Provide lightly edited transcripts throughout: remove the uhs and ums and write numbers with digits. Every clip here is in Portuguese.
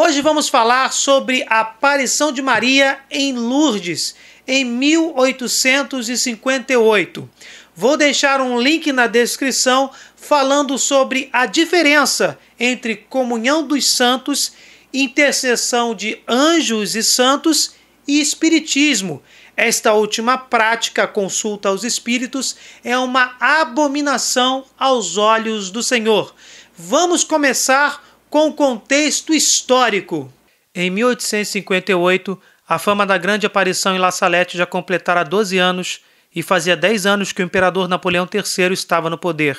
Hoje vamos falar sobre a aparição de Maria em Lourdes, em 1858. Vou deixar um link na descrição falando sobre a diferença entre comunhão dos santos, intercessão de anjos e santos e espiritismo. Esta última prática, consulta aos espíritos, é uma abominação aos olhos do Senhor. Vamos começar com o contexto histórico. Em 1858, a fama da grande aparição em La Salette já completara 12 anos e fazia 10 anos que o imperador Napoleão III estava no poder.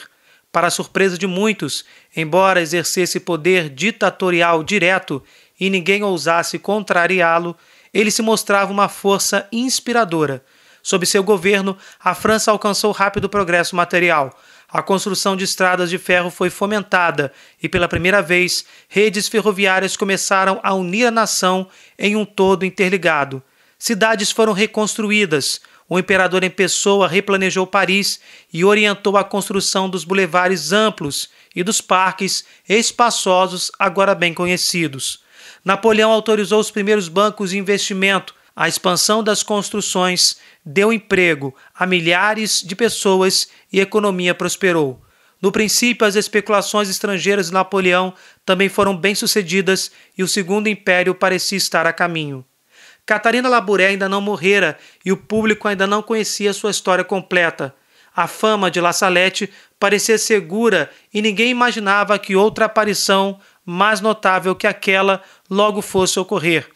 Para a surpresa de muitos, embora exercesse poder ditatorial direto e ninguém ousasse contrariá-lo, ele se mostrava uma força inspiradora. Sob seu governo, a França alcançou rápido progresso material. A construção de estradas de ferro foi fomentada e, pela primeira vez, redes ferroviárias começaram a unir a nação em um todo interligado. Cidades foram reconstruídas. O imperador em pessoa replanejou Paris e orientou a construção dos bulevares amplos e dos parques espaçosos agora bem conhecidos. Napoleão autorizou os primeiros bancos de investimento. A expansão das construções deu emprego a milhares de pessoas e a economia prosperou. No princípio, as especulações estrangeiras de Napoleão também foram bem-sucedidas e o Segundo Império parecia estar a caminho. Catarina Labouré ainda não morrera e o público ainda não conhecia sua história completa. A fama de La Salette parecia segura e ninguém imaginava que outra aparição mais notável que aquela logo fosse ocorrer.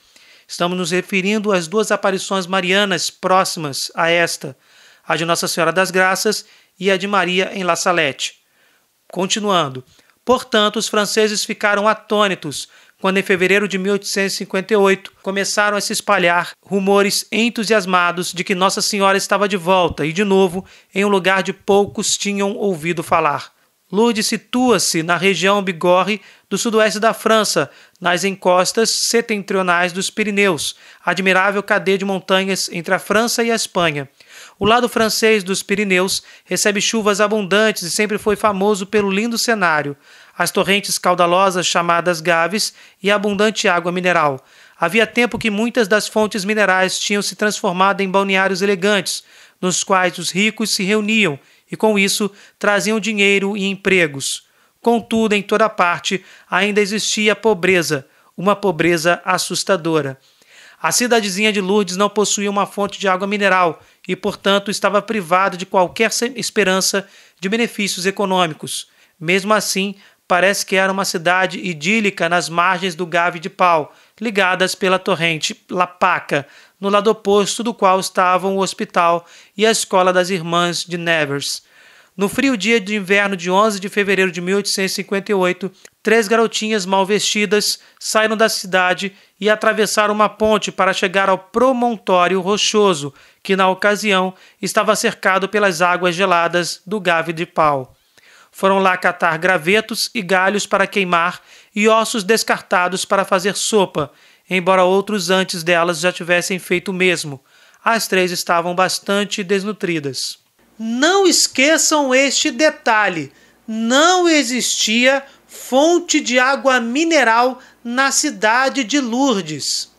Estamos nos referindo às duas aparições marianas próximas a esta, a de Nossa Senhora das Graças e a de Maria em La Salette. Continuando. Portanto, os franceses ficaram atônitos quando, em fevereiro de 1858, começaram a se espalhar rumores entusiasmados de que Nossa Senhora estava de volta e, de novo, em um lugar de poucos tinham ouvido falar. Lourdes situa-se na região Bigorre do sudoeste da França, nas encostas setentrionais dos Pirineus, admirável cadeia de montanhas entre a França e a Espanha. O lado francês dos Pirineus recebe chuvas abundantes e sempre foi famoso pelo lindo cenário, as torrentes caudalosas chamadas gaves e a abundante água mineral. Havia tempo que muitas das fontes minerais tinham se transformado em balneários elegantes, nos quais os ricos se reuniam e, com isso, traziam dinheiro e empregos. Contudo, em toda parte, ainda existia pobreza, uma pobreza assustadora. A cidadezinha de Lourdes não possuía uma fonte de água mineral e, portanto, estava privada de qualquer esperança de benefícios econômicos. Mesmo assim, parece que era uma cidade idílica nas margens do Gave de Pau, ligadas pela torrente La Paca, no lado oposto do qual estavam o hospital e a escola das Irmãs de Nevers. No frio dia de inverno de 11 de fevereiro de 1858, 3 garotinhas mal vestidas saíram da cidade e atravessaram uma ponte para chegar ao promontório rochoso, que na ocasião estava cercado pelas águas geladas do Gave de Pau. Foram lá catar gravetos e galhos para queimar e ossos descartados para fazer sopa, embora outros antes delas já tivessem feito o mesmo. As 3 estavam bastante desnutridas. Não esqueçam este detalhe: não existia fonte de água mineral na cidade de Lourdes.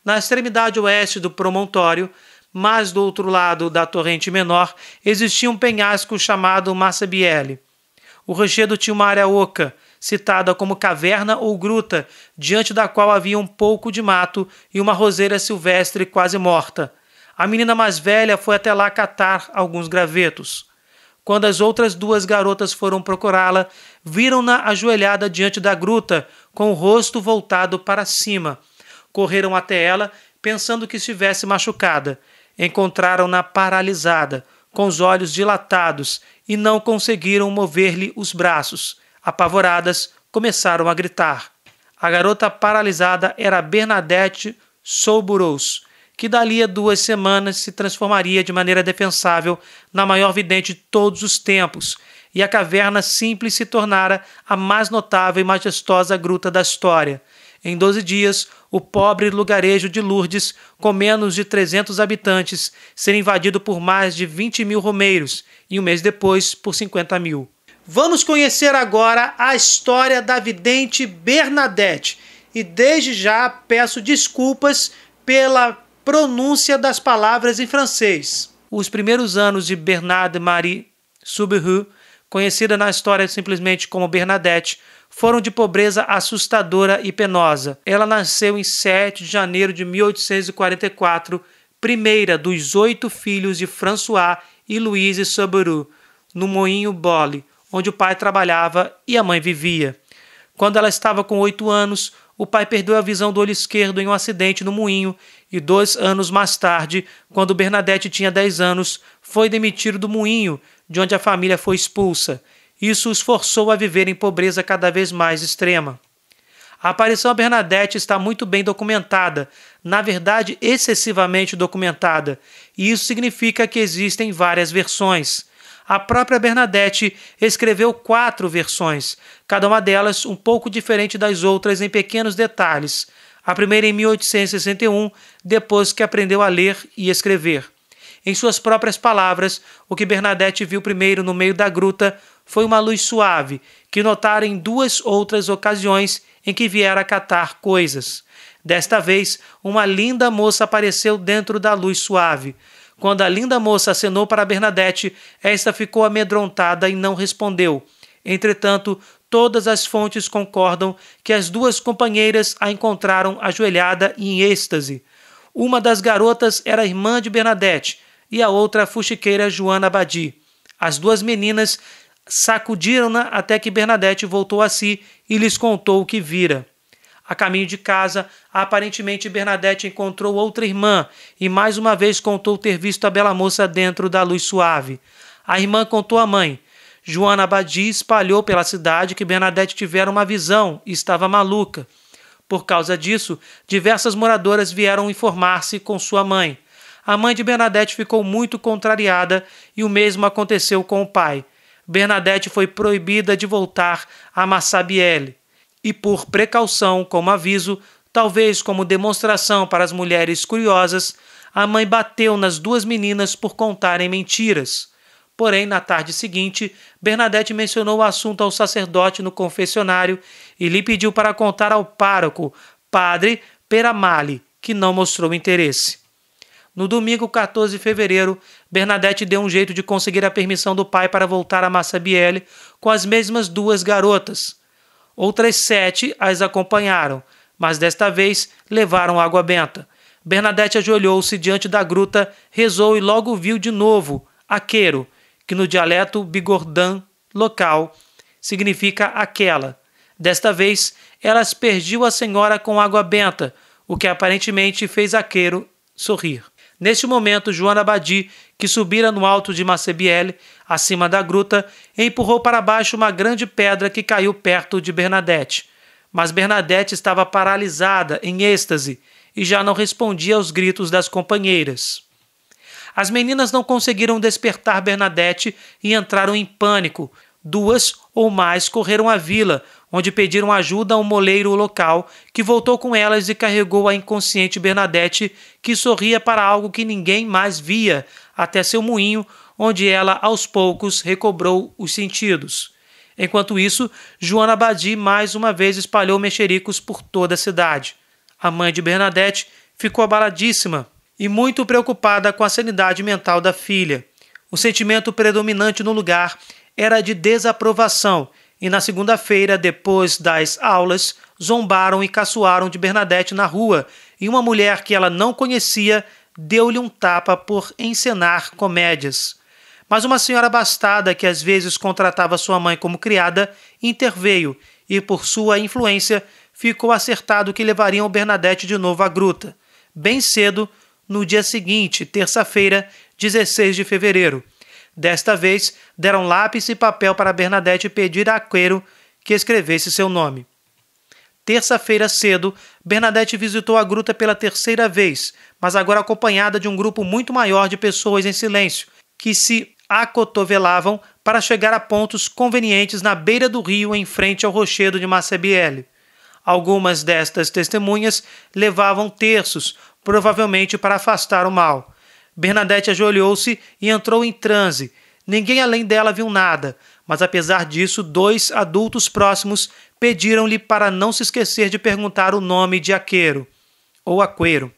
Na extremidade oeste do promontório, mas do outro lado da torrente menor, existia um penhasco chamado Massabielle. O rochedo tinha uma área oca, citada como caverna ou gruta, diante da qual havia um pouco de mato e uma roseira silvestre quase morta. A menina mais velha foi até lá catar alguns gravetos. Quando as outras 2 garotas foram procurá-la, viram-na ajoelhada diante da gruta, com o rosto voltado para cima. Correram até ela, pensando que estivesse machucada. Encontraram-na paralisada, com os olhos dilatados, e não conseguiram mover-lhe os braços. Apavoradas, começaram a gritar. A garota paralisada era Bernadette Souburous, que dali a 2 semanas se transformaria de maneira defensável na maior vidente de todos os tempos, e a caverna simples se tornara a mais notável e majestosa gruta da história. Em 12 dias, o pobre lugarejo de Lourdes, com menos de 300 habitantes, seria invadido por mais de 20.000 romeiros e um mês depois por 50.000. Vamos conhecer agora a história da vidente Bernadette. e desde já peço desculpas pela pronúncia das palavras em francês. Os primeiros anos de Bernarde Marie Soubirous, conhecida na história simplesmente como Bernadette, foram de pobreza assustadora e penosa. Ela nasceu em 7 de janeiro de 1844, primeira dos 8 filhos de François e Louise Soubirous, no Moinho Bolle, onde o pai trabalhava e a mãe vivia. Quando ela estava com 8 anos, o pai perdeu a visão do olho esquerdo em um acidente no moinho e 2 anos mais tarde, quando Bernadette tinha 10 anos, foi demitido do moinho, de onde a família foi expulsa. Isso os forçou a viver em pobreza cada vez mais extrema. A aparição a Bernadette está muito bem documentada, na verdade excessivamente documentada, e isso significa que existem várias versões. A própria Bernadette escreveu 4 versões, cada uma delas um pouco diferente das outras em pequenos detalhes. A primeira em 1861, depois que aprendeu a ler e escrever. Em suas próprias palavras, o que Bernadette viu primeiro no meio da gruta foi uma luz suave, que notara em 2 outras ocasiões em que viera catar coisas. Desta vez, uma linda moça apareceu dentro da luz suave. Quando a linda moça acenou para Bernadette, esta ficou amedrontada e não respondeu. Entretanto, todas as fontes concordam que as 2 companheiras a encontraram ajoelhada e em êxtase. Uma das garotas era a irmã de Bernadette e a outra a fuxiqueira Joana Badi. As 2 meninas sacudiram-na até que Bernadette voltou a si e lhes contou o que vira. A caminho de casa, aparentemente Bernadette encontrou outra irmã e mais uma vez contou ter visto a bela moça dentro da luz suave. A irmã contou à mãe. Joana Badi espalhou pela cidade que Bernadette tivera uma visão e estava maluca. Por causa disso, diversas moradoras vieram informar-se com sua mãe. A mãe de Bernadette ficou muito contrariada e o mesmo aconteceu com o pai. Bernadette foi proibida de voltar a Massabielle. E por precaução, como aviso, talvez como demonstração para as mulheres curiosas, a mãe bateu nas 2 meninas por contarem mentiras. Porém, na tarde seguinte, Bernadette mencionou o assunto ao sacerdote no confessionário e lhe pediu para contar ao pároco, padre Peramale, que não mostrou interesse. No domingo 14 de fevereiro, Bernadette deu um jeito de conseguir a permissão do pai para voltar a Massabielle com as mesmas 2 garotas. Outras 7 as acompanharam, mas desta vez levaram água benta. Bernadette ajoelhou-se diante da gruta, rezou e logo viu de novo aquero, que no dialeto bigordã local significa aquela. Desta vez, ela aspergiu a senhora com água benta, o que aparentemente fez aquero sorrir. Neste momento, Joana Badi, que subira no alto de Massabielle, acima da gruta, empurrou para baixo uma grande pedra que caiu perto de Bernadette. Mas Bernadette estava paralisada, em êxtase, e já não respondia aos gritos das companheiras. As meninas não conseguiram despertar Bernadette e entraram em pânico. 2 ou mais correram à vila, onde pediram ajuda a um moleiro local, que voltou com elas e carregou a inconsciente Bernadette, que sorria para algo que ninguém mais via, até seu moinho, onde ela, aos poucos, recobrou os sentidos. Enquanto isso, Joana Badi mais uma vez espalhou mexericos por toda a cidade. A mãe de Bernadette ficou abaladíssima e muito preocupada com a sanidade mental da filha. O sentimento predominante no lugar era de desaprovação, e na segunda-feira, depois das aulas, zombaram e caçoaram de Bernadette na rua, e uma mulher que ela não conhecia deu-lhe um tapa por encenar comédias. Mas uma senhora abastada, que às vezes contratava sua mãe como criada, interveio, e por sua influência ficou acertado que levariam Bernadette de novo à gruta. Bem cedo, no dia seguinte, terça-feira, 16 de fevereiro. Desta vez, deram lápis e papel para Bernadette pedir a aquero que escrevesse seu nome. Terça-feira cedo, Bernadette visitou a gruta pela 3ª vez, mas agora acompanhada de um grupo muito maior de pessoas em silêncio, que se acotovelavam para chegar a pontos convenientes na beira do rio em frente ao rochedo de Massabielle. Algumas destas testemunhas levavam terços, provavelmente para afastar o mal. Bernadette ajoelhou-se e entrou em transe. Ninguém além dela viu nada, mas apesar disso, 2 adultos próximos pediram-lhe para não se esquecer de perguntar o nome de Aquero, ou Aquero.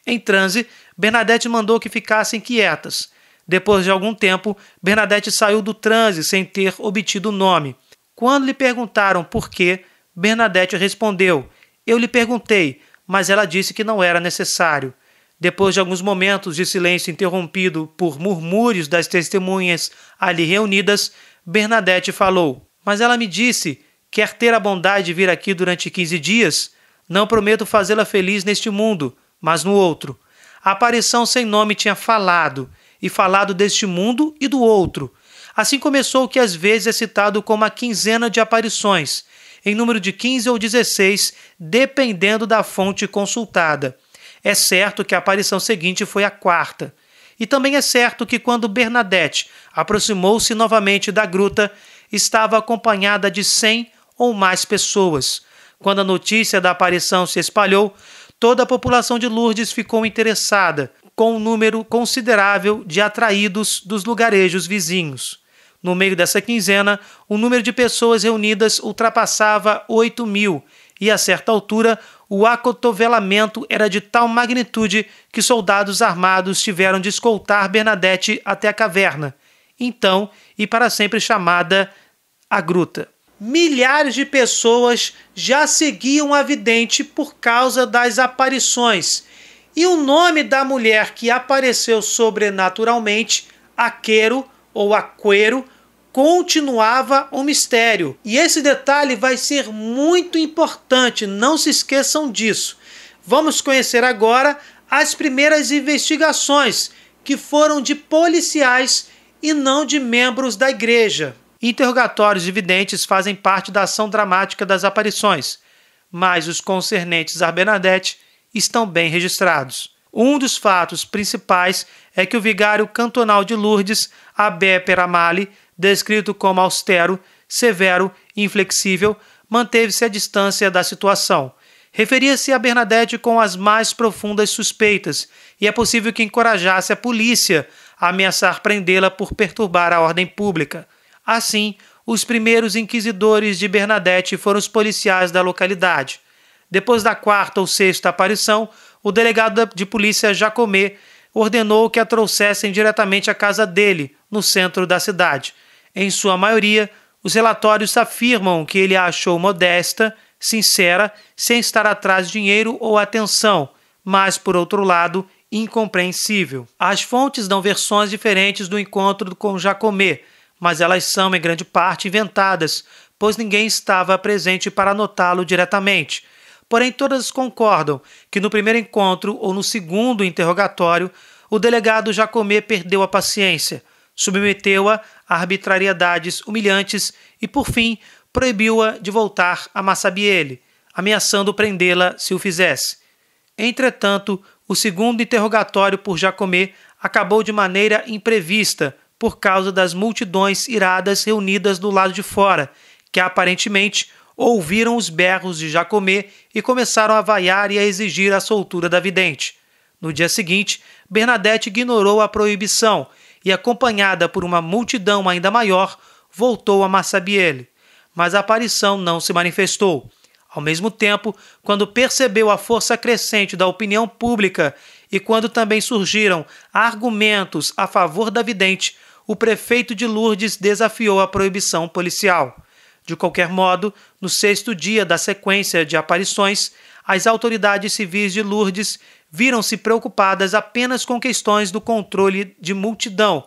Em transe, Bernadette mandou que ficassem quietas. Depois de algum tempo, Bernadette saiu do transe sem ter obtido o nome. Quando lhe perguntaram por quê, Bernadette respondeu: "Eu lhe perguntei, mas ela disse que não era necessário." Depois de alguns momentos de silêncio interrompido por murmúrios das testemunhas ali reunidas, Bernadette falou: "Mas ela me disse, quer ter a bondade de vir aqui durante 15 dias? Não prometo fazê-la feliz neste mundo, mas no outro." A aparição sem nome tinha falado, e falado deste mundo e do outro. Assim começou o que às vezes é citado como a quinzena de aparições, em número de 15 ou 16, dependendo da fonte consultada. É certo que a aparição seguinte foi a quarta. E também é certo que quando Bernadette aproximou-se novamente da gruta, estava acompanhada de 100 ou mais pessoas. Quando a notícia da aparição se espalhou, toda a população de Lourdes ficou interessada, com um número considerável de atraídos dos lugarejos vizinhos. No meio dessa quinzena, o número de pessoas reunidas ultrapassava 8.000 e, a certa altura, o acotovelamento era de tal magnitude que soldados armados tiveram de escoltar Bernadette até a caverna, então e para sempre chamada a Gruta. Milhares de pessoas já seguiam a vidente por causa das aparições, e o nome da mulher que apareceu sobrenaturalmente, Aquero ou Aquero, continuava um mistério. E esse detalhe vai ser muito importante, não se esqueçam disso. Vamos conhecer agora as primeiras investigações, que foram de policiais e não de membros da igreja. Interrogatórios de videntes fazem parte da ação dramática das aparições, mas os concernentes a Bernadette estão bem registrados. Um dos fatos principais é que o vigário cantonal de Lourdes, Abbé Peramale, descrito como austero, severo e inflexível, manteve-se à distância da situação. Referia-se a Bernadette com as mais profundas suspeitas, e é possível que encorajasse a polícia a ameaçar prendê-la por perturbar a ordem pública. Assim, os primeiros inquisidores de Bernadette foram os policiais da localidade. Depois da quarta ou sexta aparição, o delegado de polícia Jacomé ordenou que a trouxessem diretamente à casa dele, no centro da cidade. Em sua maioria, os relatórios afirmam que ele a achou modesta, sincera, sem estar atrás de dinheiro ou atenção, mas, por outro lado, incompreensível. As fontes dão versões diferentes do encontro com Jacomé, mas elas são, em grande parte, inventadas, pois ninguém estava presente para notá-lo diretamente. Porém, todas concordam que no primeiro encontro ou no segundo interrogatório, o delegado Jacomé perdeu a paciência, submeteu-a a arbitrariedades humilhantes e, por fim, proibiu-a de voltar a Massabielle, ameaçando prendê-la se o fizesse. Entretanto, o segundo interrogatório por Jacomé acabou de maneira imprevista por causa das multidões iradas reunidas do lado de fora, que aparentemente ouviram os berros de Jacomé e começaram a vaiar e a exigir a soltura da vidente. No dia seguinte, Bernadette ignorou a proibição e, acompanhada por uma multidão ainda maior, voltou a Massabielle. Mas a aparição não se manifestou. Ao mesmo tempo, quando percebeu a força crescente da opinião pública e quando também surgiram argumentos a favor da vidente, o prefeito de Lourdes desafiou a proibição policial. De qualquer modo, no sexto dia da sequência de aparições, as autoridades civis de Lourdes viram-se preocupadas apenas com questões do controle de multidão,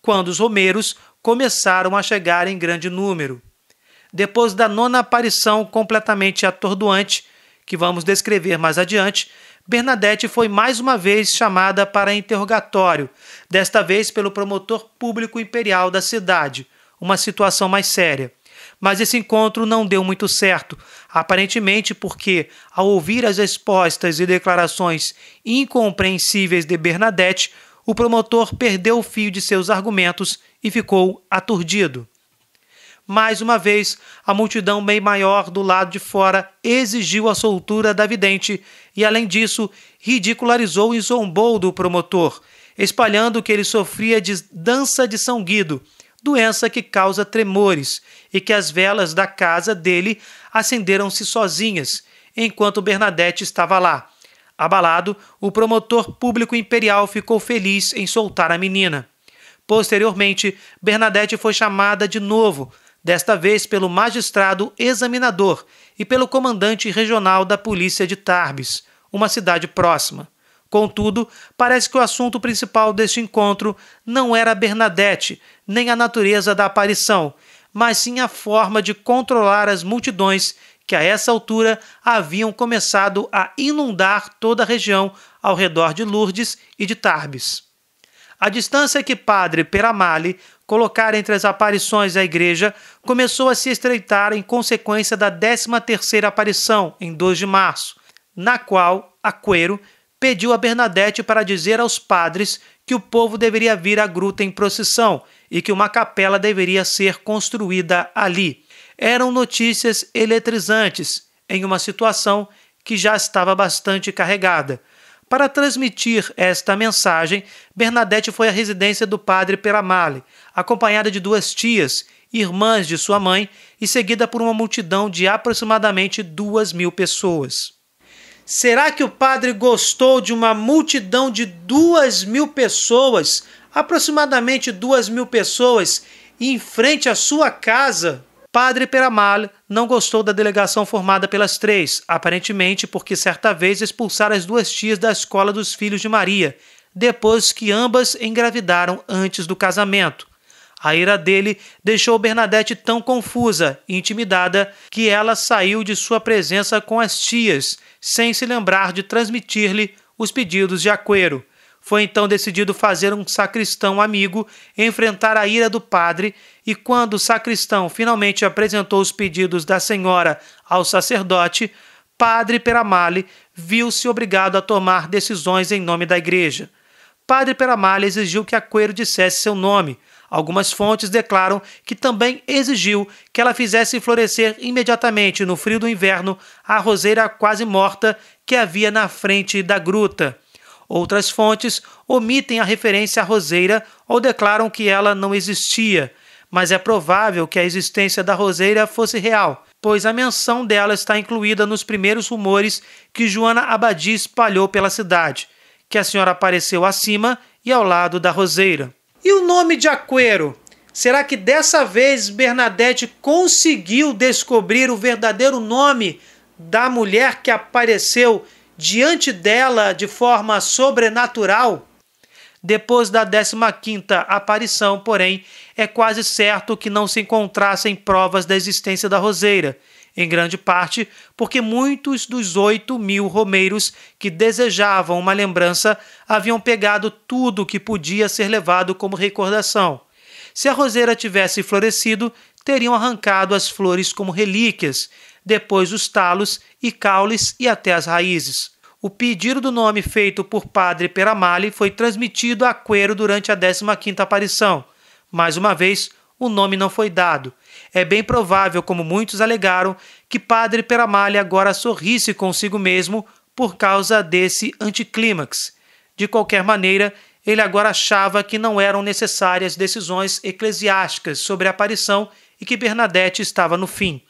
quando os romeiros começaram a chegar em grande número. Depois da nona aparição completamente atordoante, que vamos descrever mais adiante, Bernadette foi mais uma vez chamada para interrogatório, desta vez pelo promotor público imperial da cidade, uma situação mais séria. Mas esse encontro não deu muito certo, aparentemente porque, ao ouvir as respostas e declarações incompreensíveis de Bernadette, o promotor perdeu o fio de seus argumentos e ficou aturdido. Mais uma vez, a multidão bem maior do lado de fora exigiu a soltura da vidente e, além disso, ridicularizou e zombou do promotor, espalhando que ele sofria de dança de São Guido, doença que causa tremores, e que as velas da casa dele acenderam-se sozinhas, enquanto Bernadette estava lá. Abalado, o promotor público imperial ficou feliz em soltar a menina. Posteriormente, Bernadette foi chamada de novo, desta vez pelo magistrado examinador e pelo comandante regional da polícia de Tarbes, uma cidade próxima. Contudo, parece que o assunto principal deste encontro não era Bernadette, nem a natureza da aparição, mas sim a forma de controlar as multidões que a essa altura haviam começado a inundar toda a região ao redor de Lourdes e de Tarbes. A distância que Padre Peramale colocara entre as aparições à igreja começou a se estreitar em consequência da 13ª aparição, em 2 de março, na qual Aquero pediu a Bernadette para dizer aos padres que o povo deveria vir à gruta em procissão e que uma capela deveria ser construída ali. Eram notícias eletrizantes, em uma situação que já estava bastante carregada. Para transmitir esta mensagem, Bernadette foi à residência do padre Peramale, acompanhada de 2 tias, irmãs de sua mãe, e seguida por uma multidão de aproximadamente 2.000 pessoas. Será que o padre gostou de uma multidão de 2.000 pessoas, aproximadamente 2.000 pessoas, em frente à sua casa? Padre Peramale não gostou da delegação formada pelas 3, aparentemente porque certa vez expulsaram as 2 tias da escola dos filhos de Maria, depois que ambas engravidaram antes do casamento. A ira dele deixou Bernadette tão confusa e intimidada que ela saiu de sua presença com as tias, sem se lembrar de transmitir-lhe os pedidos de Aquero. Foi então decidido fazer um sacristão amigo enfrentar a ira do padre, e quando o sacristão finalmente apresentou os pedidos da senhora ao sacerdote, Padre Peramale viu-se obrigado a tomar decisões em nome da igreja. Padre Peramale exigiu que Aquero dissesse seu nome. Algumas fontes declaram que também exigiu que ela fizesse florescer imediatamente, no frio do inverno, a roseira quase morta que havia na frente da gruta. Outras fontes omitem a referência à roseira ou declaram que ela não existia, mas é provável que a existência da roseira fosse real, pois a menção dela está incluída nos primeiros rumores que Joana Abadi espalhou pela cidade, que a senhora apareceu acima e ao lado da roseira. E o nome de Aquero? Será que dessa vez Bernadette conseguiu descobrir o verdadeiro nome da mulher que apareceu diante dela de forma sobrenatural? Depois da 15ª aparição, porém, é quase certo que não se encontrassem provas da existência da roseira, em grande parte porque muitos dos 8.000 romeiros que desejavam uma lembrança haviam pegado tudo que podia ser levado como recordação. Se a roseira tivesse florescido, teriam arrancado as flores como relíquias, depois os talos e caules e até as raízes. O pedido do nome feito por Padre Peramale foi transmitido a Aquero durante a 15ª aparição. Mais uma vez, o nome não foi dado. É bem provável, como muitos alegaram, que Padre Peramale agora sorrisse consigo mesmo por causa desse anticlímax. De qualquer maneira, ele agora achava que não eram necessárias decisões eclesiásticas sobre a aparição e que Bernadette estava no fim.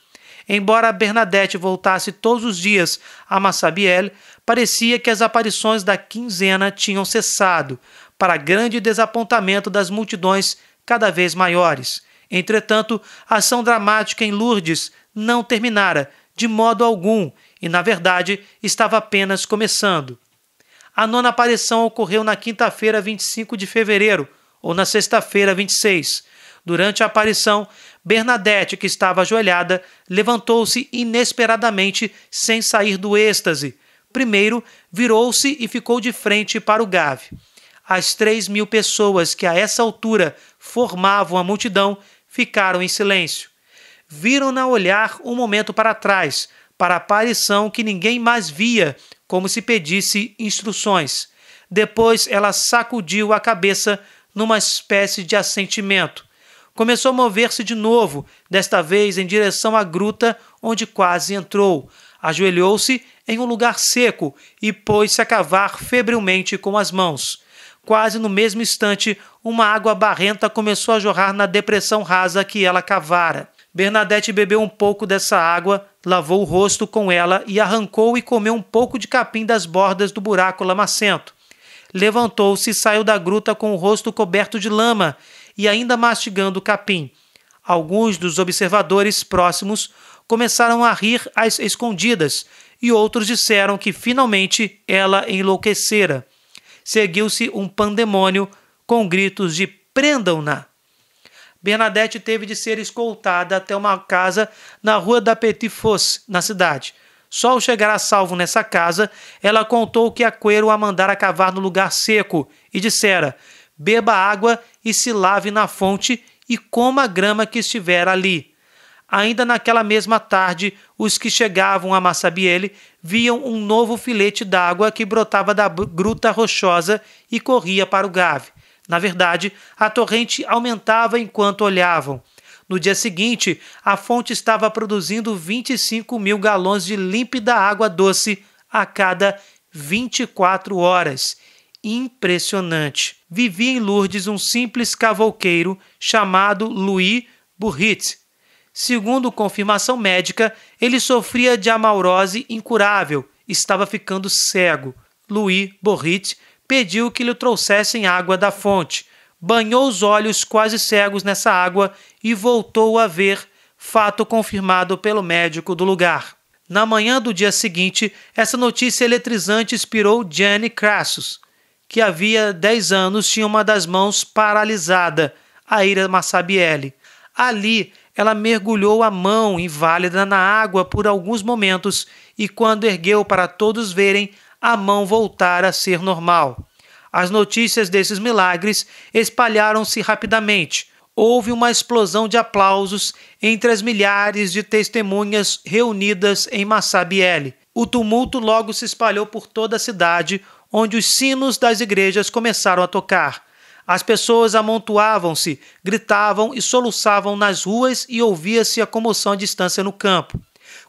Embora Bernadette voltasse todos os dias a Massabielle, parecia que as aparições da quinzena tinham cessado, para grande desapontamento das multidões cada vez maiores. Entretanto, a ação dramática em Lourdes não terminara de modo algum e, na verdade, estava apenas começando. A 9ª aparição ocorreu na quinta-feira, 25 de fevereiro, ou na sexta-feira, 26. Durante a aparição, Bernadette, que estava ajoelhada, levantou-se inesperadamente sem sair do êxtase. Primeiro, virou-se e ficou de frente para o gave. As 3.000 pessoas que a essa altura formavam a multidão ficaram em silêncio. Viram-na olhar um momento para trás, para a aparição que ninguém mais via, como se pedisse instruções. Depois ela sacudiu a cabeça numa espécie de assentimento. Começou a mover-se de novo, desta vez em direção à gruta onde quase entrou. Ajoelhou-se em um lugar seco e pôs-se a cavar febrilmente com as mãos. Quase no mesmo instante, uma água barrenta começou a jorrar na depressão rasa que ela cavara. Bernadette bebeu um pouco dessa água, lavou o rosto com ela e arrancou e comeu um pouco de capim das bordas do buraco lamacento. Levantou-se e saiu da gruta com o rosto coberto de lama e ainda mastigando o capim. Alguns dos observadores próximos começaram a rir às escondidas e outros disseram que finalmente ela enlouquecera. Seguiu-se um pandemônio com gritos de "prendam-na!". Bernadette teve de ser escoltada até uma casa na rua da Petit Fosse, na cidade. Só ao chegar a salvo nessa casa, ela contou que Aquero a mandara cavar no lugar seco e dissera: "Beba água e se lave na fonte e coma a grama que estiver ali." Ainda naquela mesma tarde, os que chegavam a Massabielle viam um novo filete d'água que brotava da gruta rochosa e corria para o Gave. Na verdade, a torrente aumentava enquanto olhavam. No dia seguinte, a fonte estava produzindo 25 mil galões de límpida água doce a cada 24 horas. Impressionante. Vivia em Lourdes um simples cavouqueiro chamado Louis Burrit. Segundo confirmação médica, ele sofria de amaurose incurável, estava ficando cego. Louis Burrit pediu que lhe trouxessem água da fonte. Banhou os olhos quase cegos nessa água e voltou a ver, fato confirmado pelo médico do lugar. Na manhã do dia seguinte, essa notícia eletrizante inspirou Jane Crassus, que havia 10 anos tinha uma das mãos paralisada, a ir a Massabielle. Ali, ela mergulhou a mão inválida na água por alguns momentos e, quando ergueu para todos verem, a mão voltara a ser normal. As notícias desses milagres espalharam-se rapidamente. Houve uma explosão de aplausos entre as milhares de testemunhas reunidas em Massabielle. O tumulto logo se espalhou por toda a cidade, onde os sinos das igrejas começaram a tocar. As pessoas amontoavam-se, gritavam e soluçavam nas ruas e ouvia-se a comoção à distância no campo.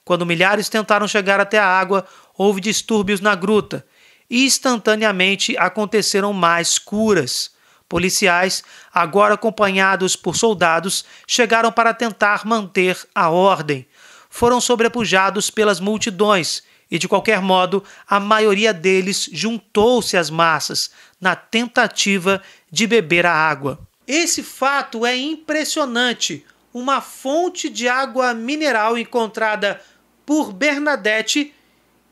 Quando milhares tentaram chegar até a água, houve distúrbios na gruta. E instantaneamente aconteceram mais curas. Policiais, agora acompanhados por soldados, chegaram para tentar manter a ordem. Foram sobrepujados pelas multidões e, de qualquer modo, a maioria deles juntou-se às massas na tentativa de beber a água. Esse fato é impressionante. Uma fonte de água mineral encontrada por Bernadette,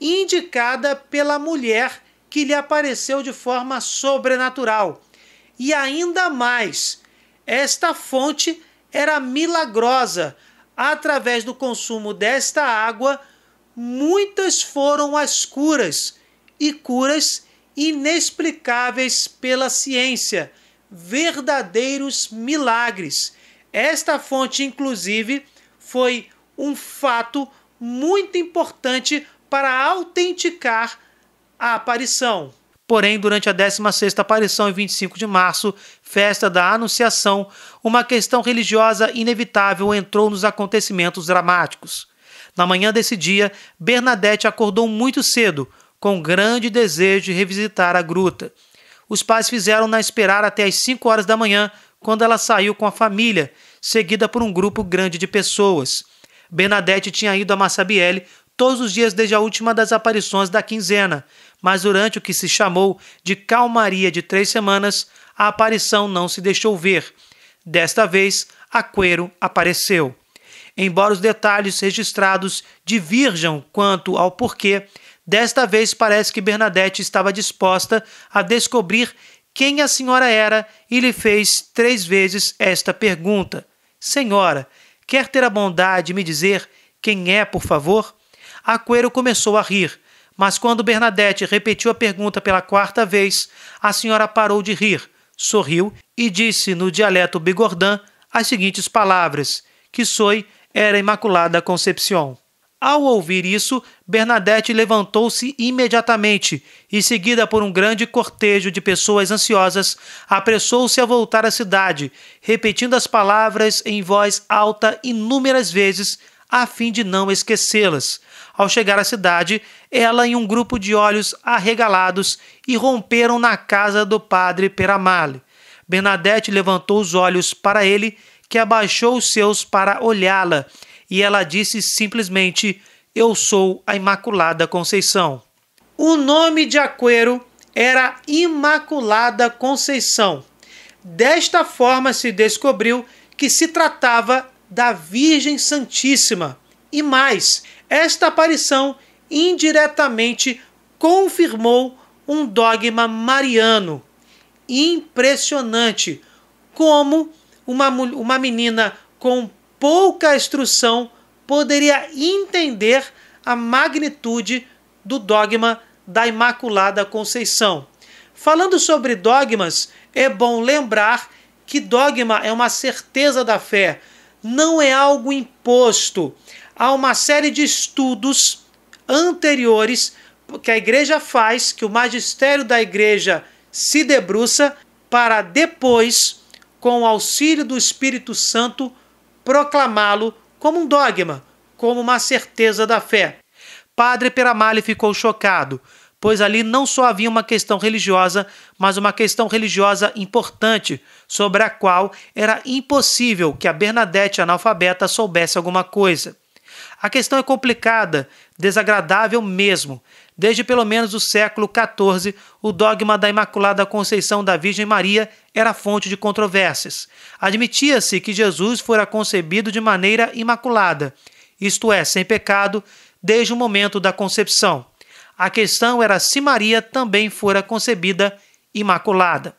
indicada pela mulher que lhe apareceu de forma sobrenatural. E ainda mais, esta fonte era milagrosa. Através do consumo desta água, muitas foram as curas, e curas inexplicáveis pela ciência, verdadeiros milagres. Esta fonte, inclusive, foi um fato muito importante para autenticar a aparição. Porém, durante a 16ª aparição, em 25 de março, festa da Anunciação, uma questão religiosa inevitável entrou nos acontecimentos dramáticos. Na manhã desse dia, Bernadette acordou muito cedo, com grande desejo de revisitar a gruta. Os pais fizeram-na esperar até às 5 horas da manhã, quando ela saiu com a família, seguida por um grupo grande de pessoas. Bernadette tinha ido a Massabielle todos os dias desde a última das aparições da quinzena, mas durante o que se chamou de calmaria de 3 semanas, a aparição não se deixou ver. Desta vez, Aquero apareceu. Embora os detalhes registrados divirjam quanto ao porquê, desta vez parece que Bernadette estava disposta a descobrir quem a senhora era e lhe fez 3 vezes esta pergunta: "Senhora, quer ter a bondade de me dizer quem é, por favor?" Aquero começou a rir, mas quando Bernadette repetiu a pergunta pela 4ª vez, a senhora parou de rir, sorriu e disse no dialeto bigordin as seguintes palavras: "Que soy era Imaculada Concepción." Ao ouvir isso, Bernadette levantou-se imediatamente e, seguida por um grande cortejo de pessoas ansiosas, apressou-se a voltar à cidade, repetindo as palavras em voz alta inúmeras vezes, a fim de não esquecê-las. Ao chegar à cidade, ela e um grupo de olhos arregalados irromperam na casa do padre Peramale. Bernadette levantou os olhos para ele, que abaixou os seus para olhá-la, e ela disse simplesmente: "Eu sou a Imaculada Conceição." O nome de Aquero era Imaculada Conceição. Desta forma se descobriu que se tratava da Virgem Santíssima. E mais, esta aparição indiretamente confirmou um dogma mariano. Impressionante como uma menina com pouca instrução poderia entender a magnitude do dogma da Imaculada Conceição. Falando sobre dogmas, é bom lembrar que dogma é uma certeza da fé, não é algo imposto. Há uma série de estudos anteriores que a igreja faz, que o magistério da igreja se debruça para depois, com o auxílio do Espírito Santo, proclamá-lo como um dogma, como uma certeza da fé. Padre Peramale ficou chocado, pois ali não só havia uma questão religiosa, mas uma questão religiosa importante, sobre a qual era impossível que a Bernadette analfabeta soubesse alguma coisa. A questão é complicada, desagradável mesmo. Desde pelo menos o século XIV, o dogma da Imaculada Conceição da Virgem Maria era fonte de controvérsias. Admitia-se que Jesus fora concebido de maneira imaculada, isto é, sem pecado, desde o momento da concepção. A questão era se Maria também fora concebida imaculada.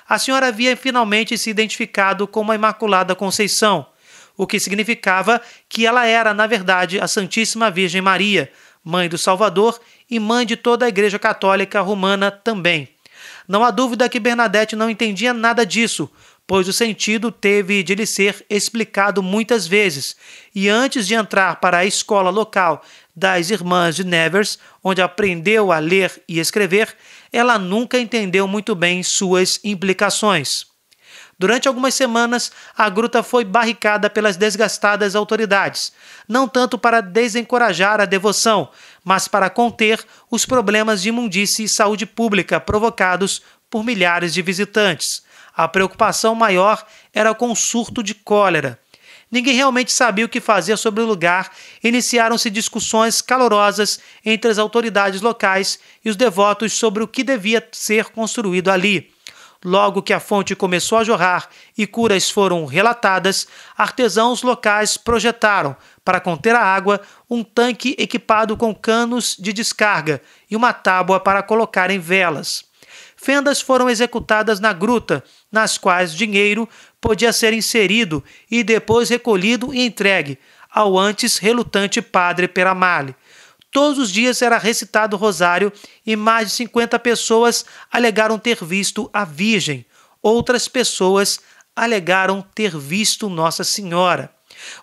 A senhora havia finalmente se identificado como a Imaculada Conceição, o que significava que ela era, na verdade, a Santíssima Virgem Maria, mãe do Salvador e mãe de toda a Igreja Católica Romana também. Não há dúvida que Bernadette não entendia nada disso, pois o sentido teve de lhe ser explicado muitas vezes, e antes de entrar para a escola local das Irmãs de Nevers, onde aprendeu a ler e escrever, ela nunca entendeu muito bem suas implicações. Durante algumas semanas, a gruta foi barricada pelas desgastadas autoridades, não tanto para desencorajar a devoção, mas para conter os problemas de imundície e saúde pública provocados por milhares de visitantes. A preocupação maior era com o surto de cólera. Ninguém realmente sabia o que fazer sobre o lugar. Iniciaram-se discussões calorosas entre as autoridades locais e os devotos sobre o que devia ser construído ali. Logo que a fonte começou a jorrar e curas foram relatadas, artesãos locais projetaram, para conter a água, um tanque equipado com canos de descarga e uma tábua para colocar em velas. Fendas foram executadas na gruta, nas quais dinheiro podia ser inserido e depois recolhido e entregue ao antes relutante padre Peramale. Todos os dias era recitado o rosário e mais de 50 pessoas alegaram ter visto a Virgem. Outras pessoas alegaram ter visto Nossa Senhora.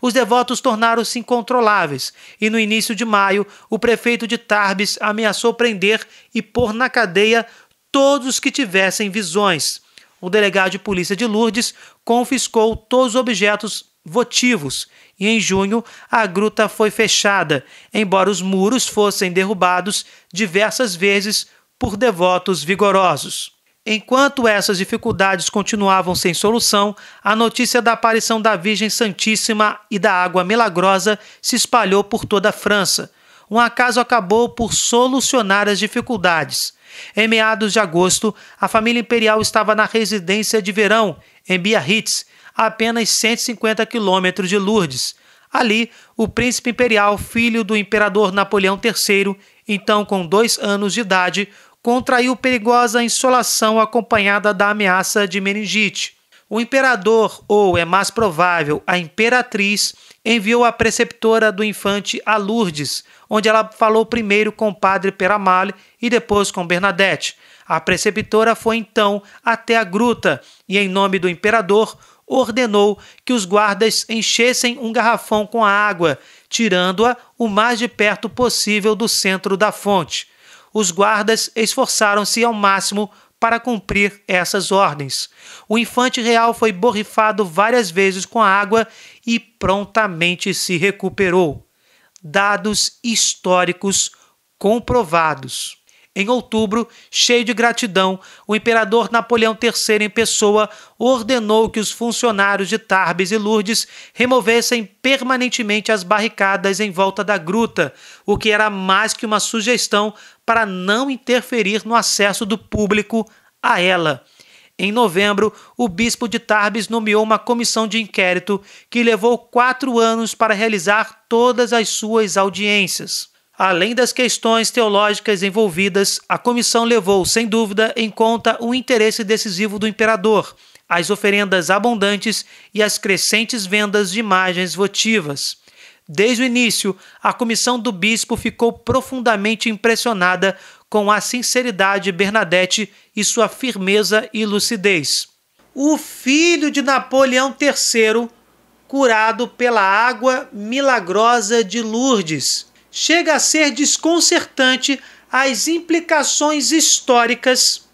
Os devotos tornaram-se incontroláveis e no início de maio o prefeito de Tarbes ameaçou prender e pôr na cadeia todos os que tivessem visões. O delegado de polícia de Lourdes confiscou todos os objetos votivos e em junho a gruta foi fechada, embora os muros fossem derrubados diversas vezes por devotos vigorosos. Enquanto essas dificuldades continuavam sem solução, a notícia da aparição da Virgem Santíssima e da água milagrosa se espalhou por toda a França. Um acaso acabou por solucionar as dificuldades. Em meados de agosto, a família imperial estava na residência de verão, em Biarritz, a apenas 150 quilômetros de Lourdes. Ali, o príncipe imperial, filho do imperador Napoleão III, então com 2 anos de idade, contraiu perigosa insolação acompanhada da ameaça de meningite. O imperador, ou é mais provável, a imperatriz, enviou a preceptora do infante a Lourdes, onde ela falou primeiro com o padre Peramale e depois com Bernadette. A preceptora foi então até a gruta e, em nome do imperador, ordenou que os guardas enchessem um garrafão com a água, tirando-a o mais de perto possível do centro da fonte. Os guardas esforçaram-se ao máximo para cumprir essas ordens. O infante real foi borrifado várias vezes com água e prontamente se recuperou. Dados históricos comprovados. Em outubro, cheio de gratidão, o imperador Napoleão III em pessoa ordenou que os funcionários de Tarbes e Lourdes removessem permanentemente as barricadas em volta da gruta, o que era mais que uma sugestão para não interferir no acesso do público a ela. Em novembro, o bispo de Tarbes nomeou uma comissão de inquérito que levou 4 anos para realizar todas as suas audiências. Além das questões teológicas envolvidas, a comissão levou, sem dúvida, em conta o interesse decisivo do imperador, as oferendas abundantes e as crescentes vendas de imagens votivas. Desde o início, a comissão do bispo ficou profundamente impressionada com a sinceridade de Bernadette e sua firmeza e lucidez. O filho de Napoleão III, curado pela água milagrosa de Lourdes. Chega a ser desconcertante as implicações históricas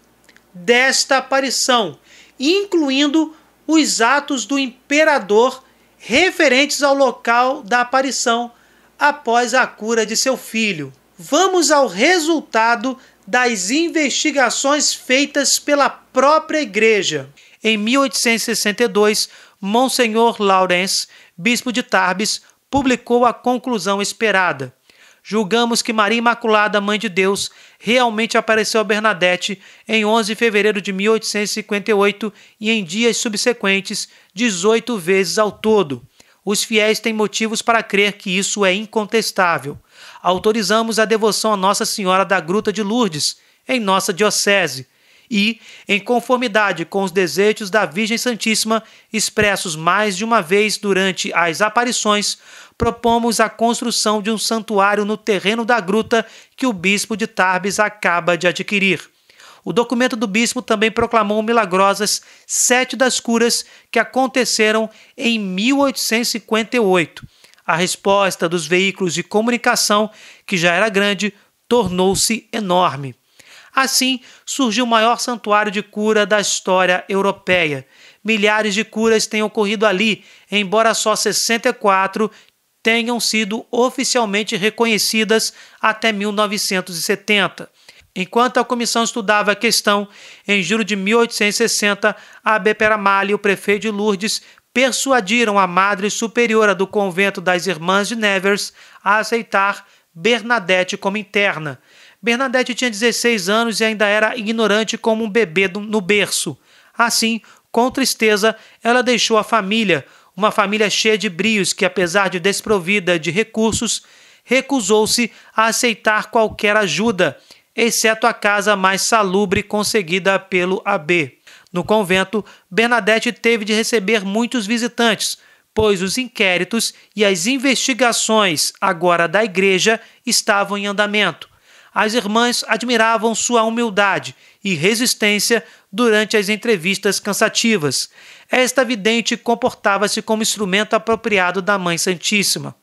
desta aparição, incluindo os atos do imperador referentes ao local da aparição após a cura de seu filho. Vamos ao resultado das investigações feitas pela própria Igreja. Em 1862, Monsenhor Lawrence, bispo de Tarbes, publicou a conclusão esperada. Julgamos que Maria Imaculada, Mãe de Deus, realmente apareceu a Bernadette em 11 de fevereiro de 1858 e em dias subsequentes, 18 vezes ao todo. Os fiéis têm motivos para crer que isso é incontestável. Autorizamos a devoção a Nossa Senhora da Gruta de Lourdes, em nossa diocese, e, em conformidade com os desejos da Virgem Santíssima, expressos mais de uma vez durante as aparições, propomos a construção de um santuário no terreno da gruta que o bispo de Tarbes acaba de adquirir. O documento do bispo também proclamou milagrosas 7 das curas que aconteceram em 1858. A resposta dos veículos de comunicação, que já era grande, tornou-se enorme. Assim, surgiu o maior santuário de cura da história europeia. Milhares de curas têm ocorrido ali, embora só 64 tenham sido oficialmente reconhecidas até 1970. Enquanto a comissão estudava a questão, em julho de 1860, Abbé Peramalho e o prefeito de Lourdes persuadiram a madre superiora do convento das Irmãs de Nevers a aceitar Bernadette como interna. Bernadette tinha 16 anos e ainda era ignorante como um bebê no berço. Assim, com tristeza, ela deixou a família, uma família cheia de brios que, apesar de desprovida de recursos, recusou-se a aceitar qualquer ajuda, exceto a casa mais salubre conseguida pelo abbé. No convento, Bernadette teve de receber muitos visitantes, pois os inquéritos e as investigações agora da igreja estavam em andamento. As irmãs admiravam sua humildade e resistência durante as entrevistas cansativas. Esta vidente comportava-se como instrumento apropriado da Mãe Santíssima.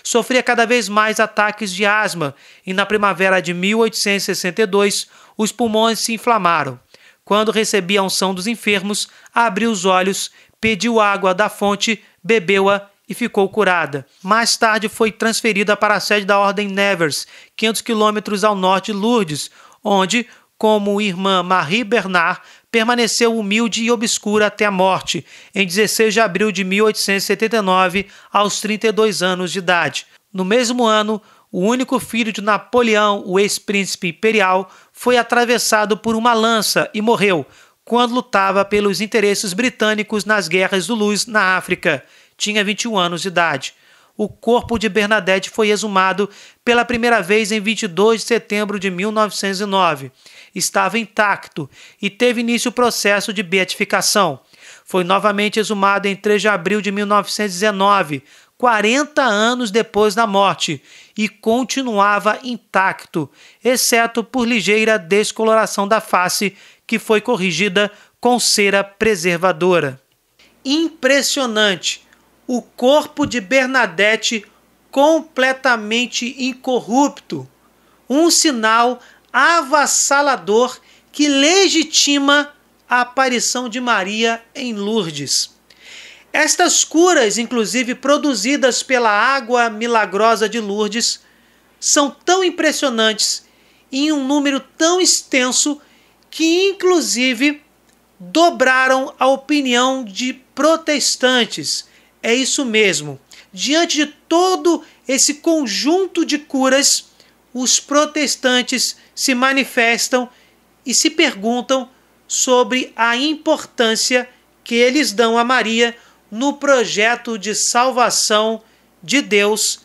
Sofria cada vez mais ataques de asma e na primavera de 1862 os pulmões se inflamaram. Quando recebia a unção dos enfermos, abriu os olhos, pediu água da fonte, bebeu-a e ficou curada. Mais tarde foi transferida para a sede da Ordem Nevers, 500 quilômetros ao norte de Lourdes, onde, como irmã Marie Bernard, permaneceu humilde e obscura até a morte, em 16 de abril de 1879, aos 32 anos de idade. No mesmo ano, o único filho de Napoleão, o ex-príncipe imperial, foi atravessado por uma lança e morreu, quando lutava pelos interesses britânicos nas guerras do Luz na África. Tinha 21 anos de idade. O corpo de Bernadette foi exumado pela primeira vez em 22 de setembro de 1909. Estava intacto e teve início o processo de beatificação. Foi novamente exumado em 3 de abril de 1919, 40 anos depois da morte, e continuava intacto, exceto por ligeira descoloração da face, que foi corrigida com cera preservadora. Impressionante! O corpo de Bernadette completamente incorrupto. Um sinal avassalador que legitima a aparição de Maria em Lourdes. Estas curas, inclusive produzidas pela água milagrosa de Lourdes, são tão impressionantes e em um número tão extenso que, inclusive, dobraram a opinião de protestantes. É isso mesmo. Diante de todo esse conjunto de curas, os protestantes se manifestam e se perguntam sobre a importância que eles dão a Maria no projeto de salvação de Deus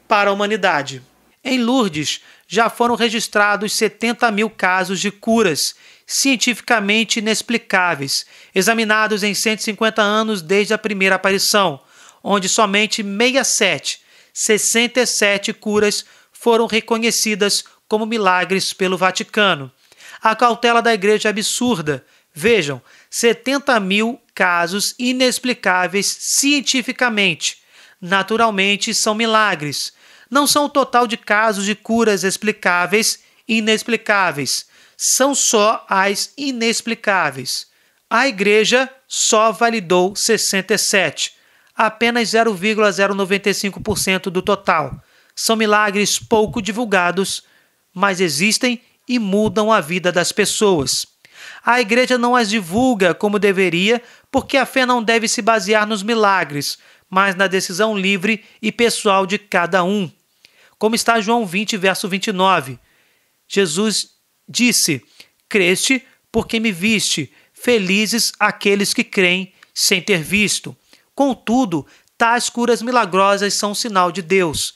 para a humanidade. Em Lourdes, já foram registrados 70 mil casos de curas cientificamente inexplicáveis, examinados em 150 anos desde a primeira aparição, onde somente 67 curas foram reconhecidas como milagres pelo Vaticano. A cautela da Igreja é absurda. Vejam, 70 mil casos inexplicáveis cientificamente. Naturalmente, são milagres. Não são o total de casos de curas explicáveis e inexplicáveis. São só as inexplicáveis. A Igreja só validou 67, apenas 0,095% do total. São milagres pouco divulgados, mas existem e mudam a vida das pessoas. A Igreja não as divulga como deveria, porque a fé não deve se basear nos milagres, mas na decisão livre e pessoal de cada um. Como está João 20, verso 29. Jesus disse: "Creste porque me viste, felizes aqueles que creem sem ter visto." Contudo, tais curas milagrosas são um sinal de Deus.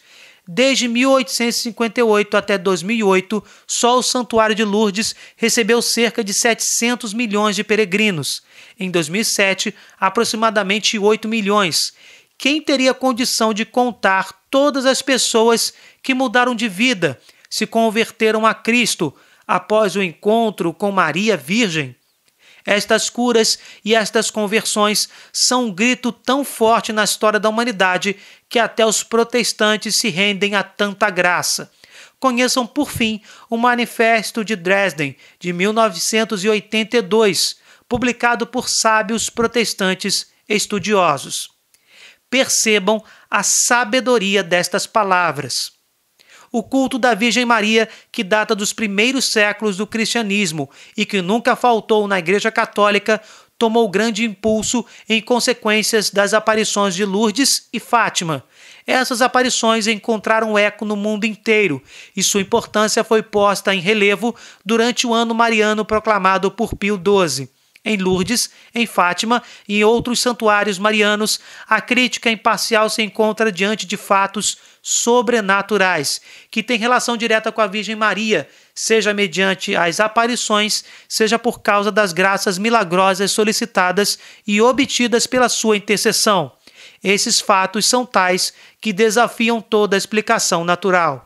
Desde 1858 até 2008, só o Santuário de Lourdes recebeu cerca de 700 milhões de peregrinos. Em 2007, aproximadamente 8 milhões. Quem teria condição de contar todas as pessoas que mudaram de vida, se converteram a Cristo após o encontro com Maria Virgem? Estas curas e estas conversões são um grito tão forte na história da humanidade que até os protestantes se rendem a tanta graça. Conheçam, por fim, o Manifesto de Dresden, de 1982, publicado por sábios protestantes estudiosos. Percebam a sabedoria destas palavras. O culto da Virgem Maria, que data dos primeiros séculos do cristianismo e que nunca faltou na Igreja Católica, tomou grande impulso em consequências das aparições de Lourdes e Fátima. Essas aparições encontraram eco no mundo inteiro e sua importância foi posta em relevo durante o ano mariano proclamado por Pio XII. Em Lourdes, em Fátima e em outros santuários marianos, a crítica imparcial se encontra diante de fatos sobrenaturais, que têm relação direta com a Virgem Maria, seja mediante as aparições, seja por causa das graças milagrosas solicitadas e obtidas pela sua intercessão. Esses fatos são tais que desafiam toda a explicação natural.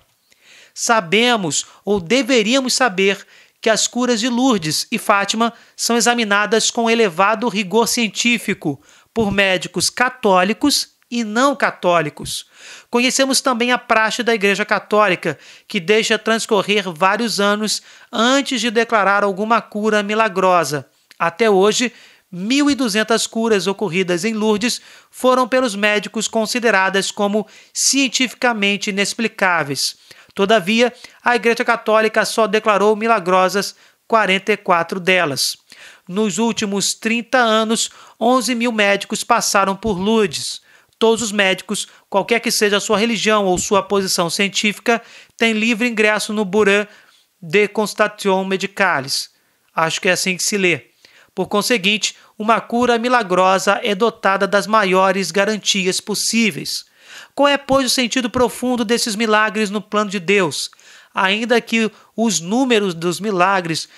Sabemos, ou deveríamos saber, que as curas de Lourdes e Fátima são examinadas com elevado rigor científico por médicos católicos e não católicos. Conhecemos também a praxe da Igreja Católica, que deixa transcorrer vários anos antes de declarar alguma cura milagrosa. Até hoje, 1.200 curas ocorridas em Lourdes foram pelos médicos consideradas como cientificamente inexplicáveis. Todavia, a Igreja Católica só declarou milagrosas 44 delas. Nos últimos 30 anos, 11 mil médicos passaram por Lourdes. Todos os médicos, qualquer que seja a sua religião ou sua posição científica, têm livre ingresso no Bureau de Constatation Médicale. Acho que é assim que se lê. Por conseguinte, uma cura milagrosa é dotada das maiores garantias possíveis. Qual é, pois, o sentido profundo desses milagres no plano de Deus? Ainda que os números dos milagres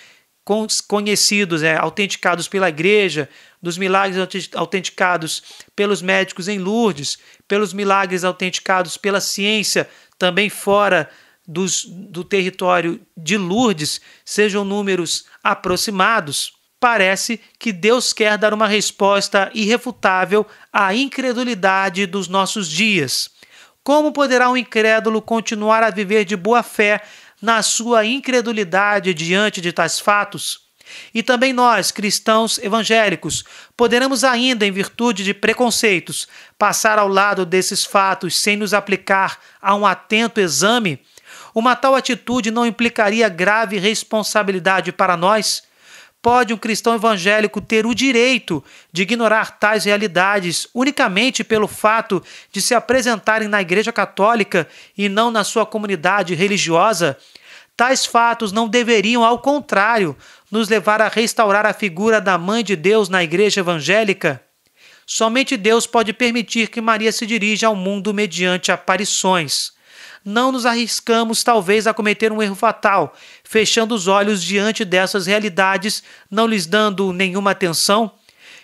conhecidos, autenticados pela Igreja, dos milagres autenticados pelos médicos em Lourdes, pelos milagres autenticados pela ciência, também fora do território de Lourdes, sejam números aproximados, parece que Deus quer dar uma resposta irrefutável à incredulidade dos nossos dias. Como poderá um incrédulo continuar a viver de boa fé na sua incredulidade diante de tais fatos? E também nós, cristãos evangélicos, poderemos ainda, em virtude de preconceitos, passar ao lado desses fatos sem nos aplicar a um atento exame? Uma tal atitude não implicaria grave responsabilidade para nós? Pode um cristão evangélico ter o direito de ignorar tais realidades unicamente pelo fato de se apresentarem na Igreja Católica e não na sua comunidade religiosa? Tais fatos não deveriam, ao contrário, nos levar a restaurar a figura da Mãe de Deus na Igreja Evangélica? Somente Deus pode permitir que Maria se dirija ao mundo mediante aparições. Não nos arriscamos, talvez, a cometer um erro fatal, fechando os olhos diante dessas realidades, não lhes dando nenhuma atenção?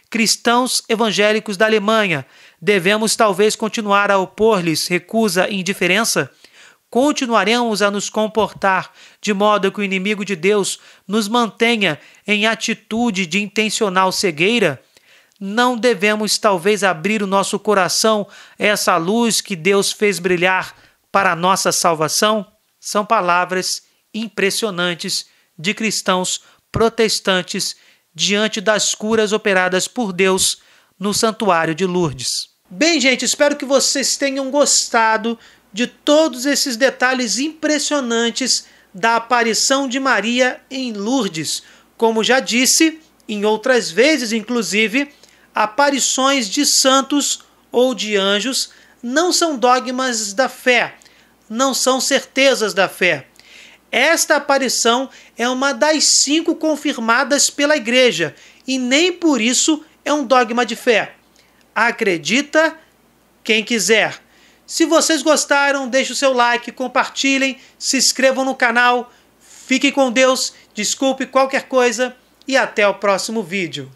Cristãos evangélicos da Alemanha, devemos talvez continuar a opor-lhes recusa e indiferença? Continuaremos a nos comportar de modo que o inimigo de Deus nos mantenha em atitude de intencional cegueira? Não devemos talvez abrir o nosso coração a essa luz que Deus fez brilhar para a nossa salvação? São palavras impressionantes de cristãos protestantes diante das curas operadas por Deus no Santuário de Lourdes. Bem, gente, espero que vocês tenham gostado de todos esses detalhes impressionantes da aparição de Maria em Lourdes. Como já disse, em outras vezes, inclusive, aparições de santos ou de anjos não são dogmas da fé, não são certezas da fé. Esta aparição é uma das 5 confirmadas pela Igreja e nem por isso é um dogma de fé. Acredita quem quiser. Se vocês gostaram, deixe o seu like, compartilhem, se inscrevam no canal. Fiquem com Deus, desculpe qualquer coisa e até o próximo vídeo.